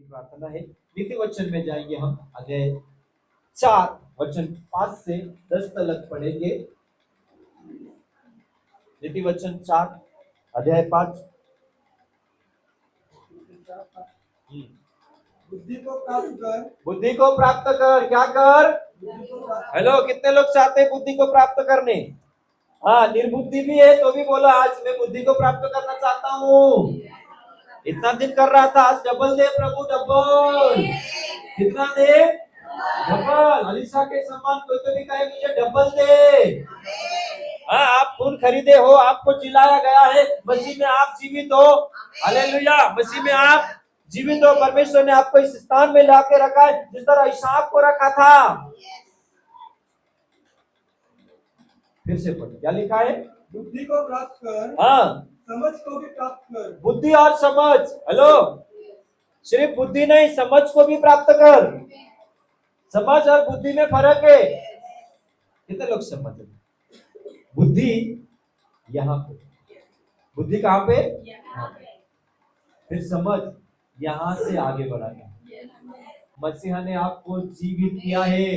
प्रार्थना है। नीति वचन में जाएंगे हम, अध्याय 4 वचन 5 से 10 तक पढ़ेंगे। नीति वचन 4 अध्याय 5। बुद्धि को प्राप्त कर। बुद्धि को प्राप्त कर, क्या कर? हेलो, कितने लोग चाहते हैं बुद्धि को प्राप्त करने? हाँ, निर्बुद्धि भी है तो भी बोलो आज मैं बुद्धि को प्राप्त करना चाहता हूँ। इतना दिन कर रहा था, आज डबल दे प्रभु, डबल। कितना दे? डबल। अलीशा के समान कोई तो भी कहे मुझे डबल दे। हाँ, आप खून खरीदे हो, आपको जिलाया गया है, मसीह में आप जीवित हो। हालेलुया, मसीह में आप जीवित हो। परमेश्वर ने आपको इस स्थान में लाके रखा है जिस तरह इसहाक को रखा था। फिर से पढ़ो, क्या लिखा है? बुद्धि को प्राप्त कर। हाँ, समझ को भी प्राप्त कर। बुद्धि और समझ। हेलो, सिर्फ बुद्धि नहीं, समझ को भी प्राप्त कर। समझ और बुद्धि में फर्क है। कितने लोग समझ? बुद्धि यहाँ पे, बुद्धि कहाँ पे? फिर समझ यहाँ से आगे बढ़ाना। मसीहा ने आपको जीवित किया है।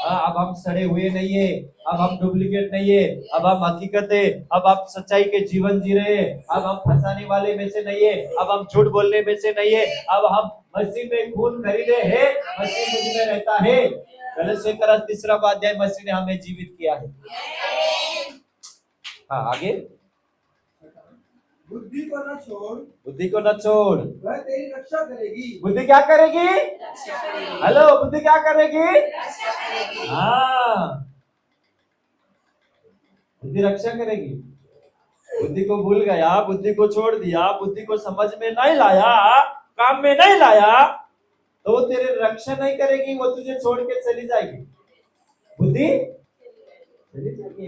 अब हम सड़े हुए नहीं है, अब हम डुप्लीकेट नहीं है, अब हम हकीकत है, अब आप सच्चाई के जीवन जी रहे हैं। अब हम फंसाने वाले में से नहीं है, अब हम झूठ बोलने में से नहीं है, अब हम मसीह में खून खरीदे हैं, मसीह मुझ में रहता है। गलतियों का 3 अध्याय, मसीह ने हमें जीवित किया है। हाँ, आगे। बुद्धि को न छोड़। बुद्धि को न छोड़, वह तेरी रक्षा करेगी। बुद्धि क्या करेगी? हेलो, बुद्धि क्या करेगी? हाँ, बुद्धि रक्षा करेगी। बुद्धि को भूल गया, बुद्धि को छोड़ दिया, बुद्धि को समझ में नहीं लाया, काम में नहीं लाया, तो वो तेरे रक्षा नहीं करेगी, वो तुझे छोड़ के चली जाएगी। बुद्धि चली जाएगी।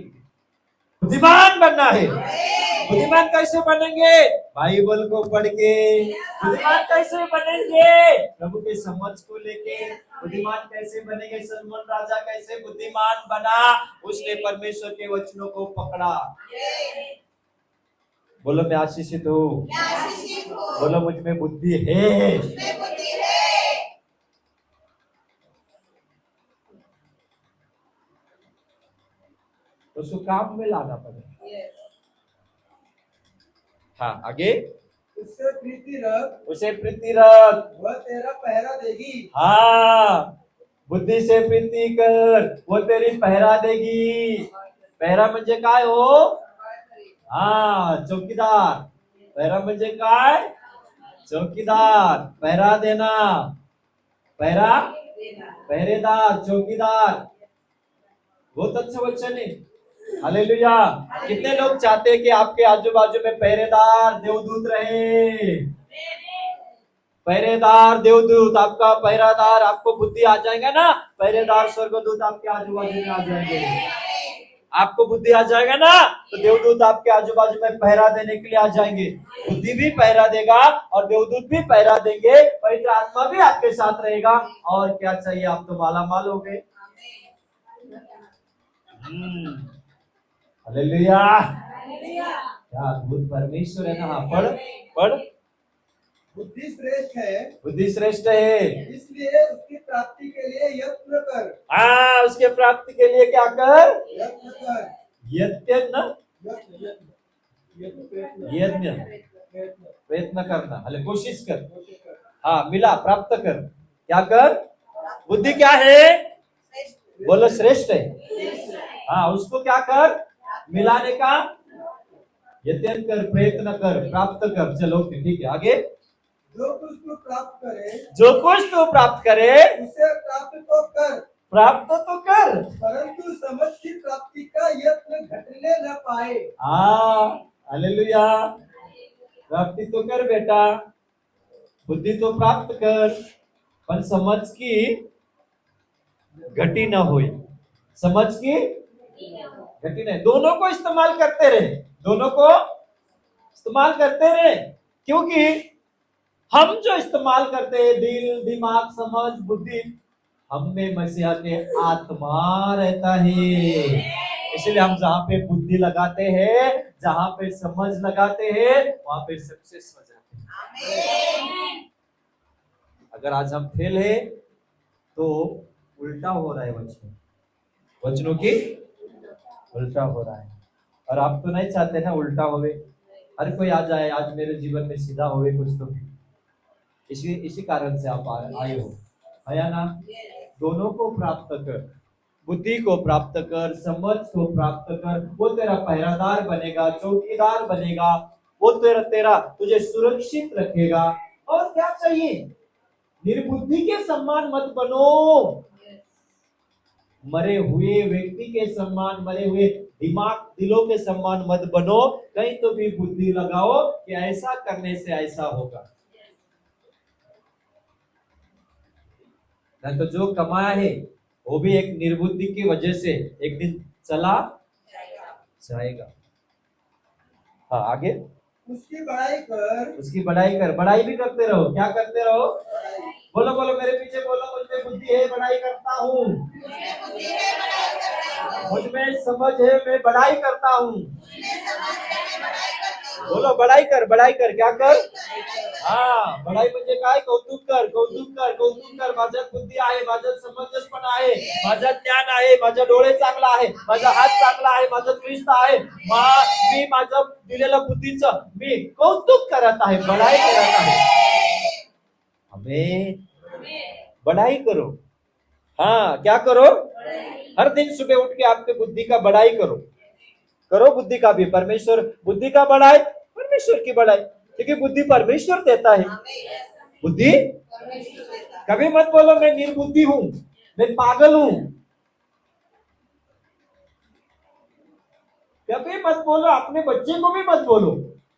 बुद्धिमान बनना है। बुद्धिमान कैसे बनेंगे? बाइबल को पढ़ के। बुद्धिमान कैसे बनेंगे? प्रभु के समझ को लेके। बुद्धिमान कैसे बनेंगे? सलमोन राजा कैसे बुद्धिमान बना? उसने परमेश्वर के वचनों को पकड़ा। बोलो मैं आशीषित हूँ। बोलो मुझ में बुद्धि है। तो उसको काम में लाना पड़ेगा। हाँ, आगे। उससे प्रीति रख। उसे प्रीति रख, वह तेरा पहरा देगी। हाँ, बुद्धि से प्रीति कर, वो तेरी पहरा देगी। पहरा म्हणजे काय हो? हाँ, चौकीदार। पहरा म्हणजे काय? चौकीदार, पहरा देना, पहरा, पहरेदार, चौकीदार। बहुत अच्छा वचन है। हालेलुया। कितने लोग चाहते हैं कि आपके आजू बाजू में पहरेदार देवदूत रहे? पहरेदार देवदूत, आपका पहरेदार, आपको बुद्धि आ जाएगा ना, पहरेदार स्वर्गदूत आपके आजू बाजू में आ जाएंगे। आपको बुद्धि आ जाएगा ना, तो देवदूत आपके आजू बाजू में पहरा देने के लिए आ जाएंगे। बुद्धि भी पहरा देगा और देवदूत भी पहरा देंगे, पवित्र आत्मा भी आपके साथ रहेगा। और क्या चाहिए? आप तो मालामाल हो गए। हालेलुया। क्या अद्भुत परमेश्वर है ना। पढ़ पढ़। बुद्धि श्रेष्ठ है। बुद्धि श्रेष्ठ है, इसलिए उसकी प्राप्ति के लिए यत्न कर। हाँ, उसके प्राप्ति के लिए क्या कर? यत्न कर। यत्न, यज्ञ, यत्न प्रयत्न करना। अरे कोशिश कर। हाँ, मिला, प्राप्त कर। क्या कर? बुद्धि क्या है? बोलो श्रेष्ठ है। हाँ, उसको क्या कर? मिलाने का यत्न कर, प्रयत्न कर, प्राप्त कर। चलो ठीक है, आगे। जो कुछ तू प्राप्त करे, जो कुछ तू प्राप्त करे, उसे प्राप्त तो कर, प्राप्त तो कर, परंतु समझ की प्राप्ति का यत्न घटने न पाए। हाँ, हालेलुया। प्राप्ति तो कर बेटा, बुद्धि तो प्राप्त कर, पर समझ की घटी न होई। समझ की घटी नहीं। दोनों को इस्तेमाल करते रहे, दोनों को इस्तेमाल करते रहे। क्योंकि हम जो इस्तेमाल करते हैं, दिल, दिमाग, समझ, बुद्धि, हम में मसीहा के आत्मा रहता है। इसलिए हम जहां पे बुद्धि लगाते हैं, जहां पे समझ लगाते हैं, वहां पे सक्सेस हो जाते हैं। अगर आज हम फेल है तो उल्टा हो रहा है वचनों की उल्टा हो रहा है। और आप तो नहीं चाहते ना उल्टा होवे, हर कोई आ जाए आज मेरे जीवन में सीधा होवे कुछ तो। इसी इसी कारण से आप आए हो, है या ना? दोनों को प्राप्त कर, बुद्धि को प्राप्त कर, समझ को प्राप्त कर। वो तेरा पहरादार बनेगा, चौकीदार बनेगा, वो तेरा तेरा तुझे सुरक्षित रखेगा। और क्या चाहिए? निर्बुद्धि के सम्मान मत बनो। मरे हुए व्यक्ति के सम्मान, मरे हुए दिलों के सम्मान मत बनो। कहीं तो भी बुद्धि लगाओ कि ऐसा करने से ऐसा होगा। नहीं तो जो कमाया है वो भी एक निर्बुद्धि की वजह से एक दिन चला जाएगा। हाँ, आगे। उसकी बड़ाई कर, उसकी बड़ाई कर, बड़ाई भी करते रहो। क्या करते रहो? बोलो बोलो, मेरे पीछे बोलो, मुझ में बुद्धि है, बड़ाई करता हूँ। मुझ में समझ है, मैं बड़ाई करता हूँ। बोलो, बड़ाई कर, बड़ाई कर। क्या कर? हाँ, बड़ाई म्हणजे काय? कौतुक कर, कौतुक कर, कौतुक कर। माझ्यात बुद्धी आहे, माझ्यात समंजसपणा आहे, माझ्यात ज्ञान आहे, माझा डोळे चांगला आहे, माझा हात चांगला आहे, माझं ख्रिस्त आहे। मी माझं दिलेलं बुद्धीचं मी कौतुक करत आहे, बड़ाई करत आहे। हमें बड़ाई करो। हाँ, क्या करो? हर दिन सुबह उठ के आपके बुद्धि का बड़ाई करो। करो बुद्धि का भी, परमेश्वर बुद्धि का बड़ाई, परमेश्वर की बड़ाई, क्योंकि बुद्धि परमेश्वर देता है। बुद्धि कभी मत बोलो मैं निर्बुद्धि हूं, मैं पागल हूं। कभी मत बोलो, अपने बच्चे को भी मत बोलो,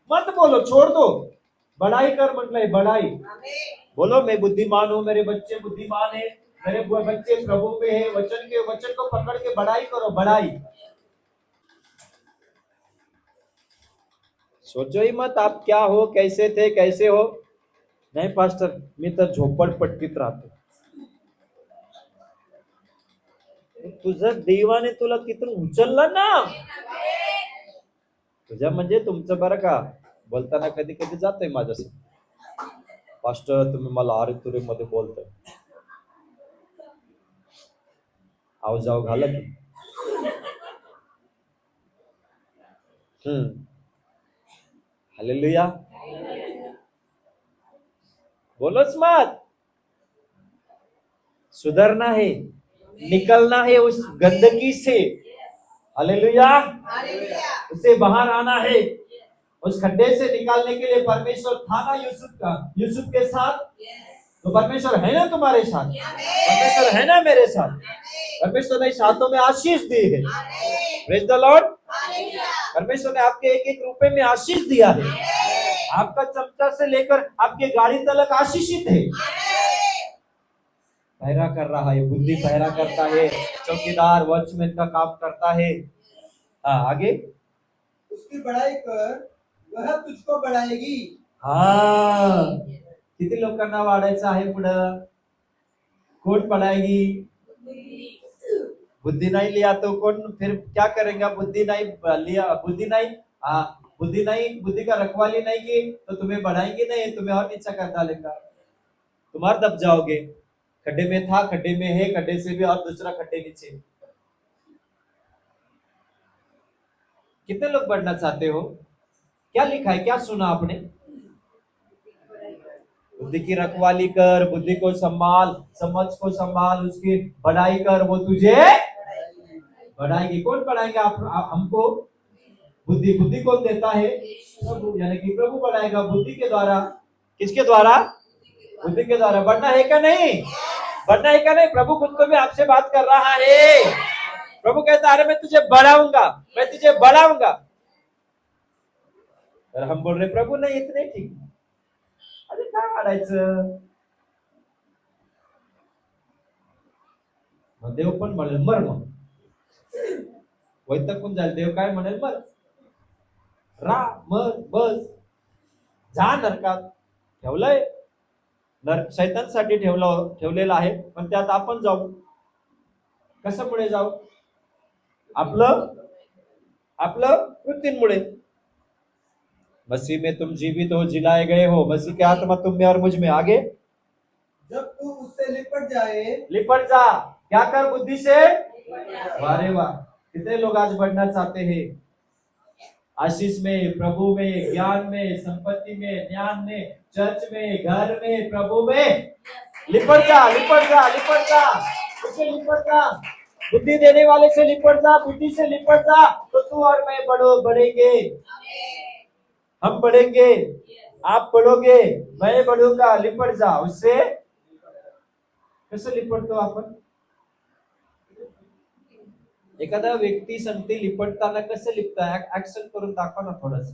मत बोलो, छोड़ दो। बड़ाई कर म्हटलंय, बड़ाई। बोलो मैं बुद्धिमान हूं, मेरे बच्चे बुद्धिमान है, मेरे बच्चे प्रभु पे है। वचन को पकड़ के बड़ाई करो, बड़ाई। सोचो ही मत आप क्या हो, कैसे थे, कैसे हो। नाही पास्टर, मी तर झोपडपट्टीत राहतो। तुझं देवाने तुला तिथून उचललं ना। तुझ्या म्हणजे तुमचं बरं का, बोलताना कधी कधी जातंय माझ्यासमोर, पास्टर तुम्ही मला आरे तुरे मध्ये बोलताय, आव जाव घाला की। हालेलुया, बोलोच मत। सुधरना है, निकलना है उस गंदगी से। हालेलुया, उसे बाहर आना है। उस खड्डे से निकालने के लिए परमेश्वर था ना यूसुफ के साथ। तो परमेश्वर है ना तुम्हारे साथ, परमेश्वर है ना मेरे साथ। परमेश्वर ने इस हाथों में आशीष दी है। Praise the Lord. परमेश्वर ने आपके एक एक रुपए में आशीष दिया है। आपका चमचा से लेकर आपके गाड़ी तक आशीषित है। पहरा कर रहा है, बुद्धि पहरा करता है, चौकीदार वॉचमैन का काम करता है। हाँ, आगे। उसकी बड़ाई कर, वह तुझको बढ़ाएगी। हाँ, किती लोकांना वाढायचं आहे पुढं? कोण बढ़ाएगी? बुद्धि नहीं लिया तो कौन फिर क्या करेगा? बुद्धि नहीं लिया, बुद्धि नहीं, बुद्धि का रखवाली नहीं की तो तुम्हें बढ़ाएंगे नहीं, तुम्हें और नीचा कर डालेगा, तुम और दब जाओगे। खड्डे में था, खड्डे में है, खड्डे से भी और दूसरा खड्डे नीचे। कितने लोग बढ़ना चाहते हो? क्या लिखा है, क्या सुना आपने? बुद्धि की रखवाली कर, बुद्धि को संभाल, समझ को संभाल, उसकी बढ़ाई कर, वो तुझे बढ़ाएगी। कौन बढ़ाएगा हमको? बुद्धि कौन देता है? प्रभु, यानी कि प्रभु बढ़ाएगा बुद्धि के द्वारा। किसके द्वारा? बुद्धि के द्वारा। बढ़ना है क्या नहीं? बढ़ना है क्या नहीं? प्रभु खुद को भी आपसे बात कर रहा है। प्रभु कहता है अरे मैं तुझे बढ़ाऊंगा, मैं तुझे बढ़ाऊंगा। तर हम बोल रहे प्रभु नहीं इतने ठीक, अरे काय वाढायचं? मग देव पण म्हणेल मर, मग वैतकून जाईल देव, काय म्हणेल मर, मर, बस, जा नरकात। ठेवलंय शैतानसाठी ठेवलेलं आहे, पण त्यात आपण जाऊ। कसं पुढे जाऊ? आपलं कृतींमुळे। मसीह में तुम जीवित हो, जिलाए गए हो, मसीह की आत्मा तुम में और मुझ में। आगे, जब तू उससे लिपट जाए, लिपट जा, क्या कर बुद्धि से। वारे वाह, कितने लोग आज बढ़ना चाहते हैं आशीष में, प्रभु में, ज्ञान में, संपत्ति में, ज्ञान में, चर्च में, घर में, प्रभु में। लिपट जा, लिपट जा, लिपट जा, उससे लिपट जा, बुद्धि देने वाले से लिपट जा, बुद्धि से लिपट जा, तो तू और मैं बढ़ेंगे, हम बढ़ेंगे, आप बढ़ोगे, मैं बढ़ूंगा। लिपट जा उससे। कसं लिपटतो आपण? एखादा व्यक्ती सांगते लिपटताना कसं लिपता, ऍक्शन करून दाखवा ना थोडस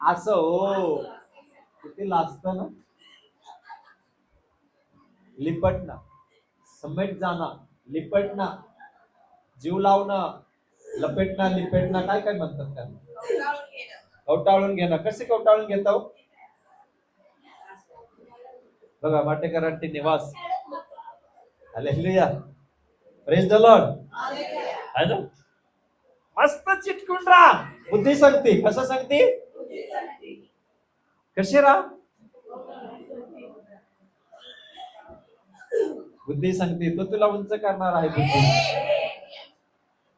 असं. हो, किती लाजत ना. लिपटणं, समेट जाणं, लिपटणं, जीव लावणं, लपेटणं, लिपेटणं, काय काय म्हणतात त्याला? कवटाळून घेणं. कसे कवटाळून घेता हो? बघा वाटेकरांचे निवास. Hallelujah, praise the Lord. है ना, मस्त चिटकून राहा. बुद्धी सांगते. कसं सांगते? कसे राहा. बुद्धी सांगते तो तुला उंच करणार आहे. बुद्धी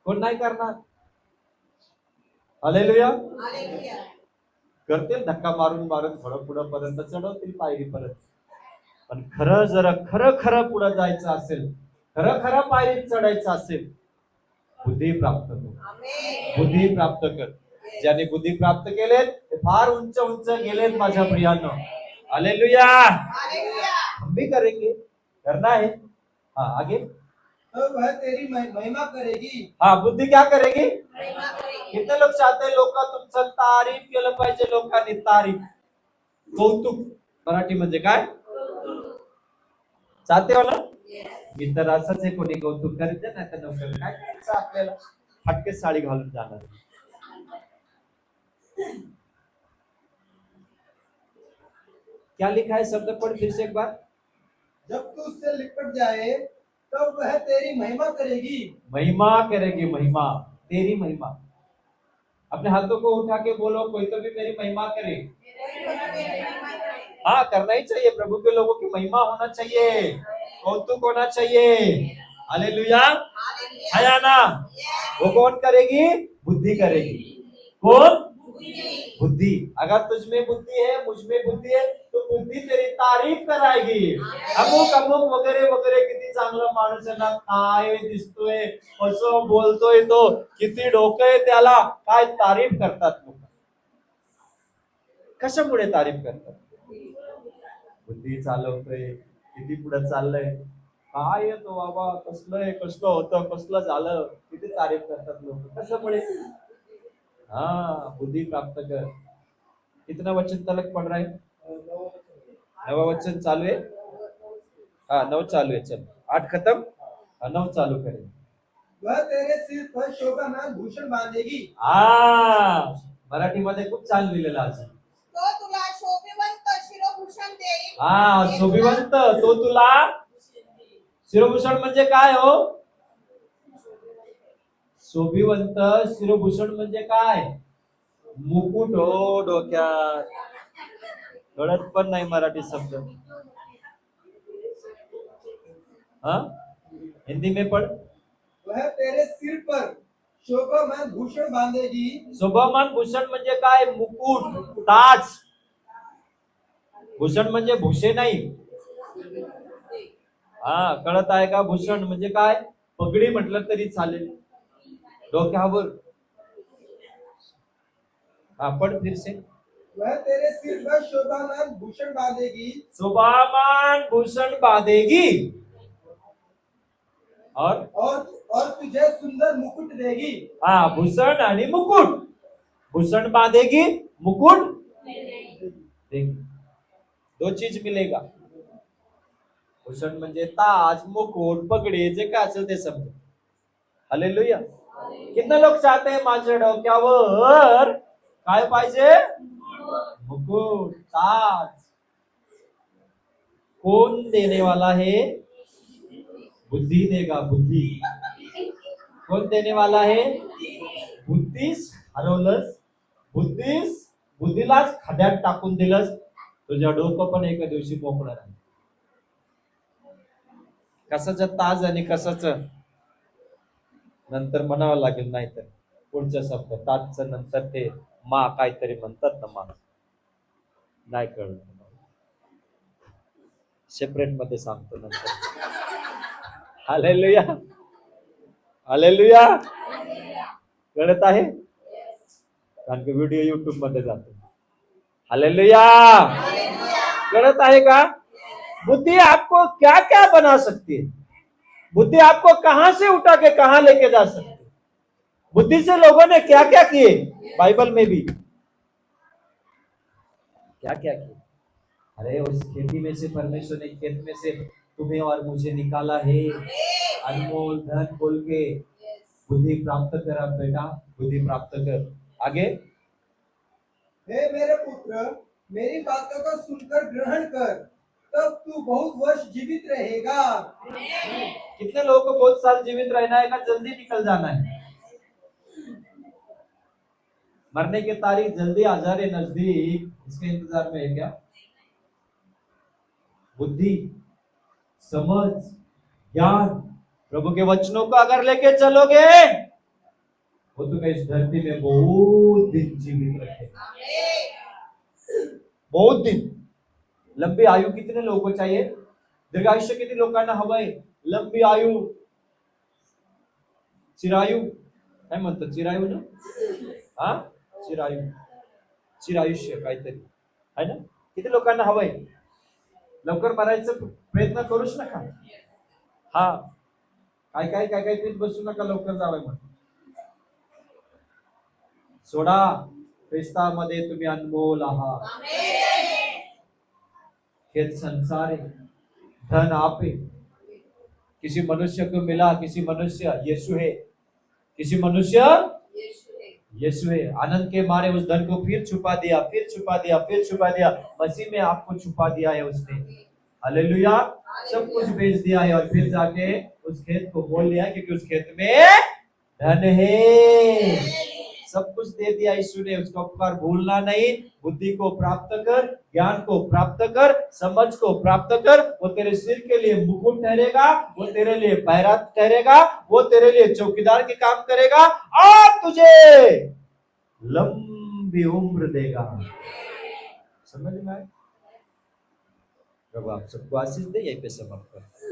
कोण नाही करणार. हालेलुया. करतील धक्का मारून मारून थोडं पुढं पर्यंत चढवतील पायरी परत. पण खरं जरा खरं पुढे जायचं असेल, खरं पायरीत चढायचं असेल, बुद्धी प्राप्त कर. बुद्धी प्राप्त कर. ज्याने बुद्धी प्राप्त केलेत ते फार उंच उंच गेलेत माझ्या प्रियांनो. हालेलुया. हम भी करेंगे, करना है. हाँ आगे. तो वह तेरी महिमा करेगी. हाँ, बुद्धी क्या करेगी? कितने लोग चाहते हैं लोक तुमचं तारीफ केलं पाहिजे. लोकांनी तारीफ, कौतुक. मराठी म्हणजे काय? चाहते हो ना? मी तर असंच आहे, कोणी कौतुक करीत नाही तर नको. काय करायचं आपल्याला, फटके साडी घालून जाणार. क्या लिखा है शब्द पढ़ फिर से एक बार. जब तू उससे लिपट जाए तब वह तेरी महिमा करेगी. महिमा करेगी, महिमा, तेरी महिमा. अपने हाथों को उठा के बोलो, कोई तो भी मेरी महिमा करे. हाँ, करना ही चाहिए. प्रभु के लोगों की महिमा होना चाहिए, कौतुक होना चाहिए. हालेलुया. है ना. वो कौन करेगी? बुद्धि करेगी. कौन? बुद्धि. अगर तुझ में बुद्धि है, मुझ में बुद्धि है, तो बुद्धी तेरी तारीफ करायगी. अमुक अमुक वगैरे वगैरे, किती चांगला माणूस आहे ना, काय दिसतोय, कसं बोलतोय तो, किती डोकं आहे त्याला, काय तारीफ करतात लोक. कशामुळे तारीफ करतात? बुद्धी चालवतोय, किती पुढे चाललंय, काय येतो बाबा, कसलं होतं, कसलं झालं, किती तारीफ करतात लोक. कशामुळे? हाँ, बुद्धि प्राप्त कर. कितना वचन तलक पढ़ रहा है? 9वां वचन चालू है. हाँ, 9 चालू है. चल 8 खत्म, 9 चालू करें. वह तेरे सिर पर शोभामान भूषण बांधेगी. हाँ, मराठी मध्ये खूप छान लिहिलेलं आहे. तो तुला शोभिवंत शिरोभूषण देईल. हा, शोभिवंत. तो तुला शिरोभूषण म्हणजे काय हो? शोभिवंत शिरोभूषण म्हणजे काय? मुकुट हो डोक्यात. कळत पण नाही मराठी शब्द. हाँ, हिंदी में पढ़. वह तेरे सिर पर शोभामान भूषण बांधेगी. शोभामान भूषण म्हणजे काय? मुकुट, ताज. भूषण म्हणजे भूषे नाही. हा, कळत आहे का? भूषण म्हणजे काय? पगडी म्हटलं तरी चालेल, डोक्यावर. हाँ, पढ़ फिर से. वह तेरे सिर पर शोभामान भूषण बांधेगी. शोभामान भूषण बांधेगी. और तुझे सुंदर मुकुट देगी. हाँ, भूषण आणि मुकुट. भूषण बांधेगी, मुकुट देगी. दो चीज मिलेगा. भूषण म्हणजे ताज, मुकुट, पगडी, जे काय असेल ते समजा. हालेलुया. कितने लोग चाहते हैं माझ्या डोक्यावर काय पाहिजे? मुकुट, ताज. कौन देने वाला है? बुद्धि देगा. बुद्धि कौन देने वाला है? बुद्धीस हरवलंस, बुद्धीलाच खड्यात टाकून दिलंस, तुझ्या डोकं पण एका दिवशी मोकळं राहील. कशाचं ताज आणि कशाचं नंतर म्हणावं लागेल, नाही तर पुढचा शब्द ताजचं नंतर ते मा काहीतरी म्हणतात ना, मा नाही कळलं, सेपरेट मध्ये सांगतो नंतर. Hallelujah, hallelujah. कळत आहे, कारण की व्हिडिओ युट्यूब मध्ये जातो. हालेलुया. कळत आहे का? बुद्धि आपको क्या क्या बना सकती है, बुद्धि आपको कहां से उठा के कहां लेके जा सकती है. बुद्धि से लोगों ने क्या क्या किए, बाइबल में भी क्या क्या किए. अरे उस खेती में से परमेश्वर ने खेत में से तुम्हें और मुझे निकाला है, अनमोल धन बोल के. बुद्धि प्राप्त कर अब बेटा, बुद्धि प्राप्त कर. आगे, हे मेरे पुत्र, मेरी बातों को सुनकर ग्रहण कर, तब तू बहुत वर्ष जीवित रहेगा. कितने लोगों को बहुत साल जीवित रहना है, का जल्दी निकल जाना है. मरने की तारीख जल्दी आ जा रही नजदीक, इसके इंतजार में है क्या? बुद्धि, समझ, ज्ञान, प्रभु के वचनों को अगर लेके चलोगे, वो तुम्हें इस धरती में बहुत दिन जीवित रखेगा, बहुत दिन. लंबी आयु कितने लोगों को चाहिए? दीर्घायुष्य किती लोकांना हवंय? लंबी आयु, चिरायू काय म्हणतात, चिरायू ना, हा चिरायू, चिरायुष्य काहीतरी आहे ना. किती लोकांना हवंय? लवकर मरायचं प्रयत्न करूच नका. हा, काय काय काय काय पीत बसू नका, लवकर जावं म्हणून. सोडा, ख्रिस्तामध्ये तुम्ही अनमोल आहात. खेत संसार है, धन आप है. किसी मनुष्य को मिला, किसी मनुष्य यीशु है, किसी मनुष्य यीशु है. आनंद के मारे उस धन को फिर छुपा दिया, फिर छुपा दिया, फिर छुपा दिया. मसीह में आपको छुपा दिया है उसने. हालेलुया. सब कुछ बेच दिया है और फिर जाके उस खेत को बोल लिया, क्योंकि उस खेत में धन है. सब कुछ दे दिया यीशु ने, उसका उपकार भूलना नहीं. बुद्धि को प्राप्त कर, ज्ञान को प्राप्त कर, समझ को प्राप्त कर. वो तेरे सिर के लिए मुकुट ठहरेगा, वो तेरे लिए पैरा ठहरेगा, वो तेरे लिए चौकीदार के काम करेगा और तुझे लंबी उम्र देगा. समझ में आए? प्रभु आप सबको आशीष दे. यहीं पे समाप्त कर.